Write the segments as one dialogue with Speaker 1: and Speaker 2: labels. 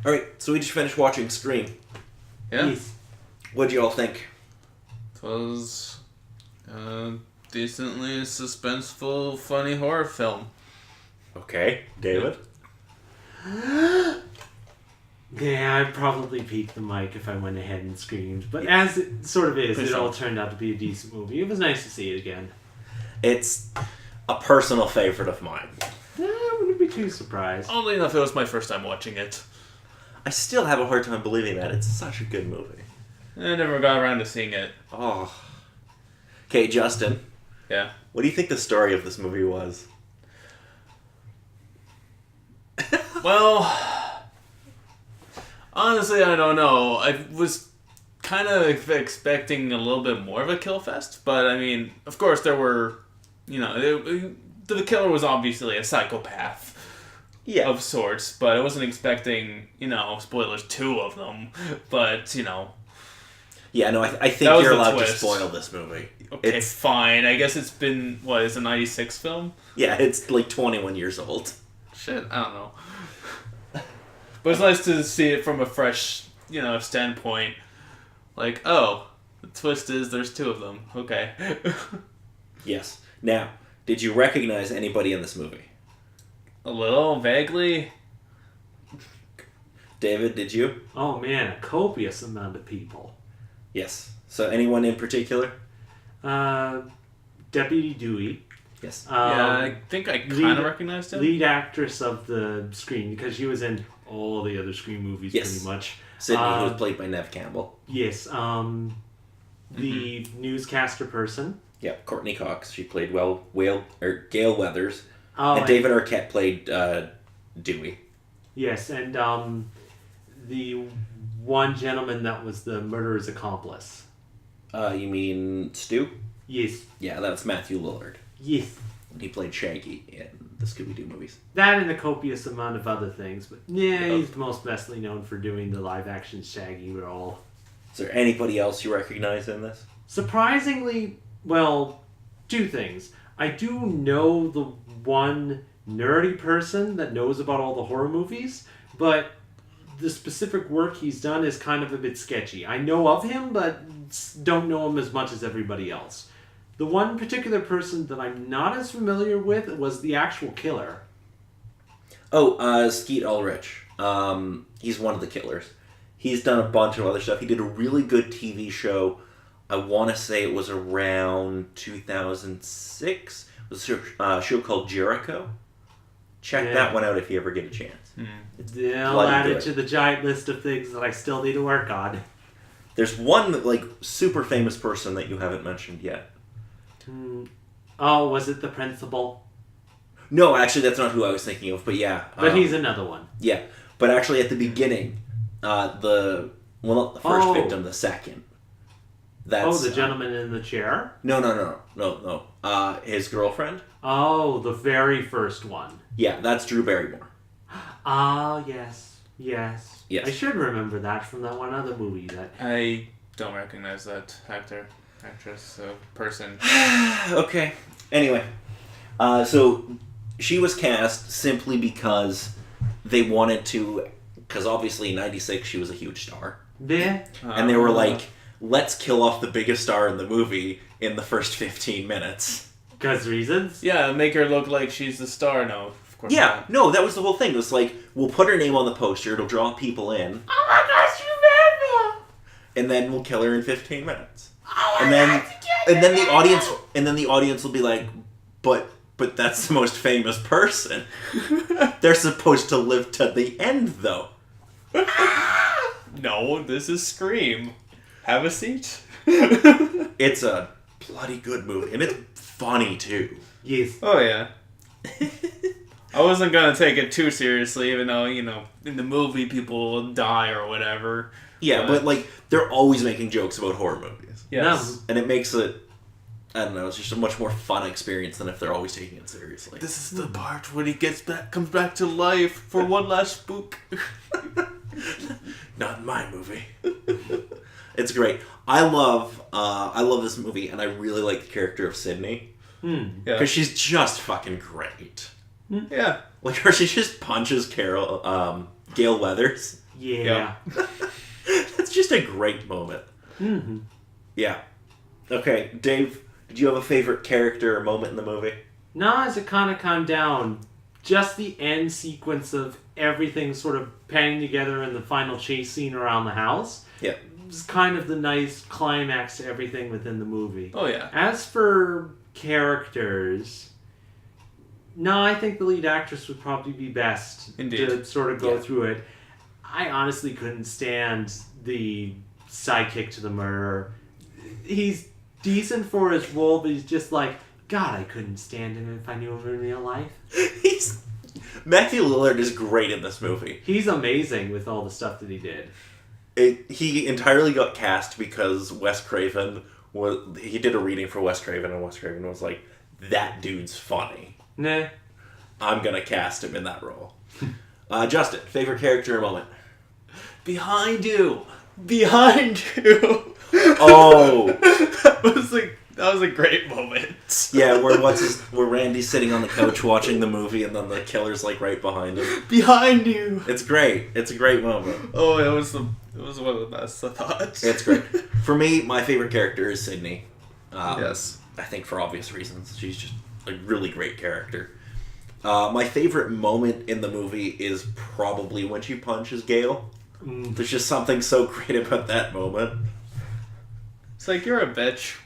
Speaker 1: Alright, so we just finished watching Scream.
Speaker 2: Yeah.
Speaker 3: Yes.
Speaker 1: What'd you all think?
Speaker 2: It was decently suspenseful, funny horror film.
Speaker 1: Okay, David?
Speaker 3: Yeah, I'd probably peak the mic if I went ahead and screamed. But as it sort of is, it all turned out to be a decent movie. It was nice to see it again.
Speaker 1: It's a personal favorite of mine.
Speaker 3: I wouldn't be too surprised.
Speaker 2: Oddly enough, it was my first time watching it.
Speaker 1: I still have a hard time believing that. It's such a good movie.
Speaker 2: I never got around to seeing it.
Speaker 1: Oh. Okay, Justin.
Speaker 2: Yeah.
Speaker 1: What do you think the story of this movie was?
Speaker 2: Well, honestly, I don't know. I was kind of expecting a little bit more of a kill fest, but I mean, of course, there were, the killer was obviously a psychopath.
Speaker 1: Yeah.
Speaker 2: Of sorts, but I wasn't expecting, spoilers, 2 of them, but,
Speaker 1: Yeah, no, I think you're allowed to spoil this movie.
Speaker 2: Okay, it's fine. I guess it's been, it's a 96 film?
Speaker 1: Yeah, it's like 21 years old.
Speaker 2: Shit, I don't know. But it's nice to see it from a fresh, standpoint. Like, oh, the twist is there's 2 of them. Okay.
Speaker 1: Yes. Now, did you recognize anybody in this movie?
Speaker 2: A little, vaguely.
Speaker 1: David, did you?
Speaker 3: Oh man, a copious amount of people.
Speaker 1: Yes. So anyone in particular?
Speaker 3: Deputy Dewey.
Speaker 1: Yes.
Speaker 2: Yeah, I think I kind of recognized him.
Speaker 3: Lead actress of the Scream, because she was in all the other Scream movies pretty much.
Speaker 1: Sydney, who was played by Neve Campbell.
Speaker 3: Yes. The newscaster person.
Speaker 1: Yeah, Courtney Cox. She played Gail Weathers.
Speaker 3: Oh,
Speaker 1: and David Arquette played Dewey.
Speaker 3: Yes, and the one gentleman that was the murderer's accomplice.
Speaker 1: You mean Stu?
Speaker 3: Yes.
Speaker 1: Yeah, that's Mathew Lillard.
Speaker 3: Yes.
Speaker 1: He played Shaggy in the Scooby-Doo movies.
Speaker 3: That and a copious amount of other things, but yeah, he's most bestly known for doing the live-action Shaggy role.
Speaker 1: Is there anybody else you recognize in this?
Speaker 3: Surprisingly, well, 2 things. I do know the one nerdy person that knows about all the horror movies, but the specific work he's done is kind of a bit sketchy. I know of him, but don't know him as much as everybody else. The one particular person that I'm not as familiar with was the actual killer.
Speaker 1: Oh, Skeet Ulrich. He's one of the killers. He's done a bunch of other stuff. He did a really good TV show. I want to say it was around 2006. It was a show called Jericho. Check that one out if you ever get a chance.
Speaker 3: I'll add it to the giant list of things that I still need to work on.
Speaker 1: There's one super famous person that you haven't mentioned yet.
Speaker 3: Oh, was it the principal?
Speaker 1: No, actually, that's not who I was thinking of. But yeah,
Speaker 3: but he's another one.
Speaker 1: Yeah, but actually, at the beginning, not the first victim, the second. That's,
Speaker 3: the gentleman in the chair?
Speaker 1: No. His girlfriend?
Speaker 3: Oh, the very first one.
Speaker 1: Yeah, that's Drew Barrymore.
Speaker 3: Ah, yes.
Speaker 1: Yes.
Speaker 3: I should remember that from that one other movie that...
Speaker 2: I don't recognize that actress, person.
Speaker 1: Okay. Anyway, so she was cast simply because they wanted to... Because obviously in 96 she was a huge star.
Speaker 3: Yeah.
Speaker 1: And they were like... Let's kill off the biggest star in the movie in the first 15 minutes.
Speaker 3: Because reasons?
Speaker 2: Yeah, make her look like she's the star. No, of course not.
Speaker 1: No, that was the whole thing. It was like, we'll put her name on the poster, it'll draw people in.
Speaker 3: Oh my gosh, you remember!
Speaker 1: And then we'll kill her in 15 minutes.
Speaker 3: Oh
Speaker 1: and then the audience will be like, but that's the most famous person. They're supposed to live to the end, though.
Speaker 2: No, this is Scream. Have a seat.
Speaker 1: It's a bloody good movie, and it's funny too.
Speaker 3: Yes.
Speaker 2: Oh yeah. I wasn't gonna take it too seriously, even though in the movie people die or whatever.
Speaker 1: Yeah, but they're always making jokes about horror movies.
Speaker 2: Yes.
Speaker 1: And it makes it, I don't know, it's just a much more fun experience than if they're always taking it seriously.
Speaker 2: This is the part when he comes back to life for one last spook.
Speaker 1: Not in my movie. It's great. I love this movie, and I really like the character of Sydney. Because she's just fucking great.
Speaker 2: Yeah.
Speaker 1: She just punches Gail Weathers.
Speaker 3: Yeah.
Speaker 1: That's just a great moment.
Speaker 3: Mm-hmm.
Speaker 1: Yeah. Okay, Dave, did you have a favorite character or moment in the movie?
Speaker 3: Now, as it kind of calmed down, just the end sequence of everything sort of panning together in the final chase scene around the house
Speaker 1: Yeah.
Speaker 3: was kind of the nice climax to everything within the movie.
Speaker 2: Oh, yeah.
Speaker 3: As for characters, no, I think the lead actress would probably be best
Speaker 2: Indeed.
Speaker 3: to sort of go through it. I honestly couldn't stand the sidekick to the murderer. He's decent for his role, but he's just like, God, I couldn't stand him if I knew him in real life.
Speaker 1: Matthew Lillard is great in this movie.
Speaker 3: He's amazing with all the stuff that he did.
Speaker 1: He entirely got cast because Wes Craven he did a reading for Wes Craven, and Wes Craven was like, that dude's funny.
Speaker 3: Nah.
Speaker 1: I'm gonna cast him in that role. Justin, favorite character or moment?
Speaker 2: Behind you! Behind you!
Speaker 1: Oh!
Speaker 2: That was a great moment.
Speaker 1: Yeah, where Randy's sitting on the couch watching the movie, and then the killer's like right behind him.
Speaker 2: Behind you!
Speaker 1: It's great. It's a great moment.
Speaker 2: Oh, it was one of the best, I thought.
Speaker 1: It's great. For me, my favorite character is Sydney.
Speaker 2: Yes.
Speaker 1: I think for obvious reasons. She's just a really great character. My favorite moment in the movie is probably when she punches Gale. There's just something so great about that moment.
Speaker 2: It's like, you're a bitch.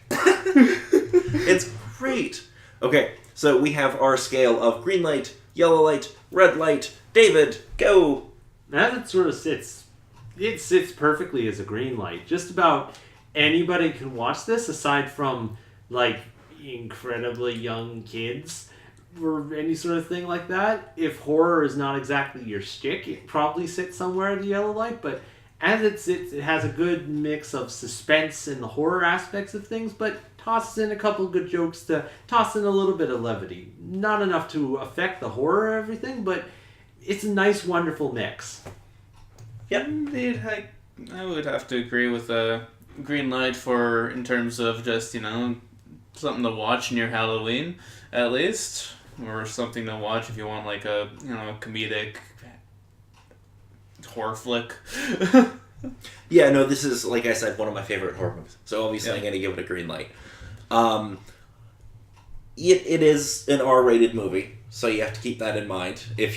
Speaker 1: It's great. Okay, so we have our scale of green light, yellow light, red light. David, go!
Speaker 3: As it sort of sits, it sits perfectly as a green light. Just about anybody can watch this, aside from, like, incredibly young kids or any sort of thing like that. If horror is not exactly your shtick, it probably sits somewhere in the yellow light, but as it sits, it has a good mix of suspense and the horror aspects of things, but tosses in a couple good jokes to toss in a little bit of levity. Not enough to affect the horror or everything, but it's a nice, wonderful mix.
Speaker 2: Yep. Indeed, I would have to agree with a green light in terms of just, something to watch in your Halloween, at least. Or something to watch if you want, like, a comedic horror flick.
Speaker 1: Yeah, no, this is, like I said, one of my favorite horror movies. So obviously I'm going to give it a green light. It is an R-rated movie, so you have to keep that in mind. I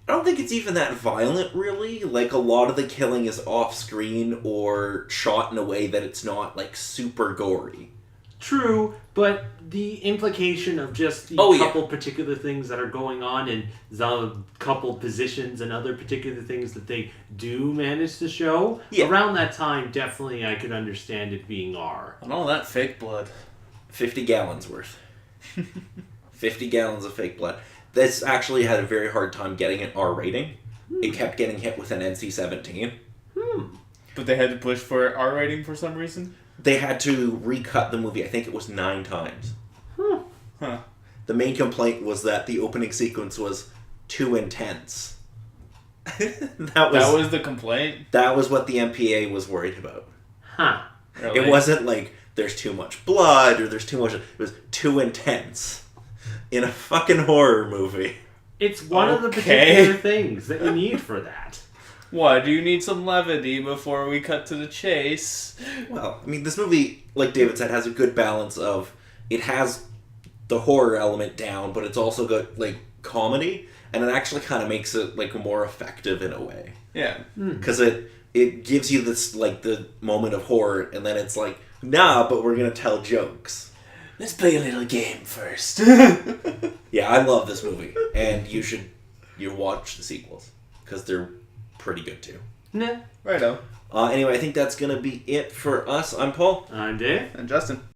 Speaker 1: don't think it's even that violent, really. Like, a lot of the killing is off-screen or shot in a way that it's not, like, super gory.
Speaker 3: True, but the implication of just the couple particular things that are going on and the couple positions and other particular things that they do manage to show, around that time, definitely I could understand it being R.
Speaker 2: And all that fake blood.
Speaker 1: 50 gallons worth. 50 gallons of fake blood. This actually had a very hard time getting an R rating. It kept getting hit with an NC-17.
Speaker 2: But they had to push for an R rating for some reason?
Speaker 1: They had to recut the movie. I think it was 9 times.
Speaker 2: Huh.
Speaker 1: The main complaint was that the opening sequence was too intense. that
Speaker 2: was the complaint?
Speaker 1: That was what the MPA was worried about.
Speaker 3: Huh.
Speaker 2: Really?
Speaker 1: It wasn't like there's too much blood or there's too much... It was too intense in a fucking horror movie.
Speaker 3: It's one of the particular things that you need for that.
Speaker 2: What, do you need some levity before we cut to the chase?
Speaker 1: Well, I mean, this movie, like David said, has a good balance of... It has the horror element down, but it's also got, like, comedy, and it actually kind of makes it, like, more effective in a way.
Speaker 2: Yeah.
Speaker 1: Because it gives you this, like, the moment of horror, and then it's like, nah, but we're gonna tell jokes.
Speaker 2: Let's play a little game first.
Speaker 1: Yeah, I love this movie, and you watch the sequels, because they're pretty good too.
Speaker 3: Nah.
Speaker 2: Righto.
Speaker 1: Anyway, I think that's gonna be it for us. I'm Paul.
Speaker 3: I'm Dave.
Speaker 2: And Justin.